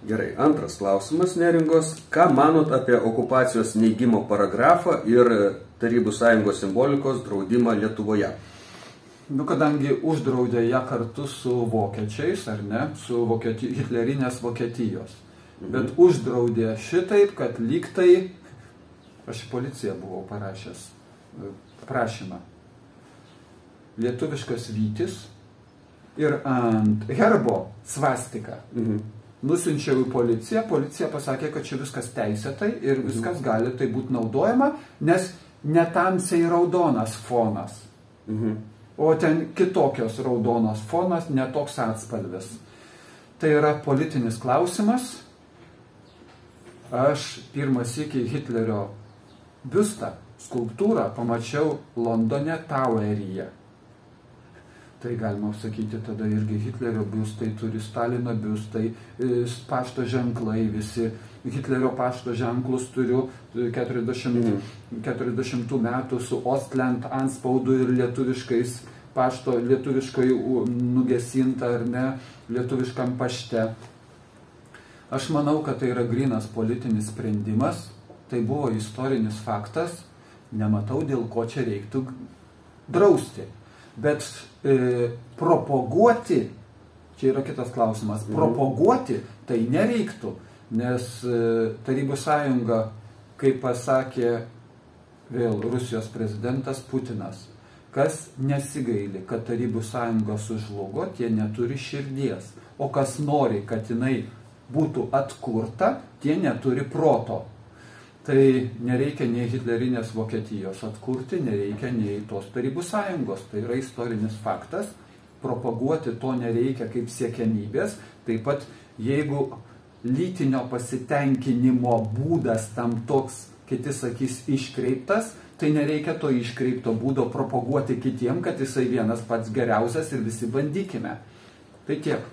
Gerai, antras klausimas Neringos. Ką manot apie okupacijos neigimo paragrafą ir Tarybų Sąjungos simbolikos draudimą Lietuvoje? Nu, kadangi uždraudė ją kartu su vokiečiais, ar ne, su hitlerinės Vokietijos. Bet uždraudė šitaip, kad lyg tai, aš į policiją buvau parašęs prašymą. Lietuviškas vytis ir ant herbo svastika. Nusiunčiau į policiją, policija pasakė, kad čia viskas teisėtai ir viskas gali tai būti naudojama, nes netamsiai raudonas fonas. O ten kitokios raudonos fonas, netoks atspalvis. Tai yra politinis klausimas. Aš pirmas iki Hitlerio biustą, skulptūrą pamačiau Londone Toweryje. Tai galima sakyti, tada irgi Hitlerio biustai turi, Stalino biustai, pašto ženklai visi. Hitlerio pašto ženklus turiu 40 metų su Ostland antspaudu ir lietuviškais pašto, lietuviškai nugesinta ar ne, lietuviškam pašte. Aš manau, kad tai yra grynas politinis sprendimas, tai buvo istorinis faktas, nematau, dėl ko čia reiktų drausti. Bet propaguoti, čia yra kitas klausimas, propaguoti tai nereiktų, nes Tarybų Sąjunga, kaip pasakė vėl Rusijos prezidentas Putinas, kas nesigaili, kad Tarybų Sąjunga sužlugo, tie neturi širdies, o kas nori, kad jinai būtų atkurta, tie neturi proto. Tai nereikia nei hitlerinės Vokietijos atkurti, nereikia nei tos Tarybų Sąjungos. Tai yra istorinis faktas, propaguoti to nereikia kaip siekiamybės. Taip pat, jeigu lytinio pasitenkinimo būdas tam toks, kiti sakys, iškreiptas, tai nereikia to iškreipto būdo propaguoti kitiem, kad jisai vienas pats geriausias ir visi bandykime. Tai tiek.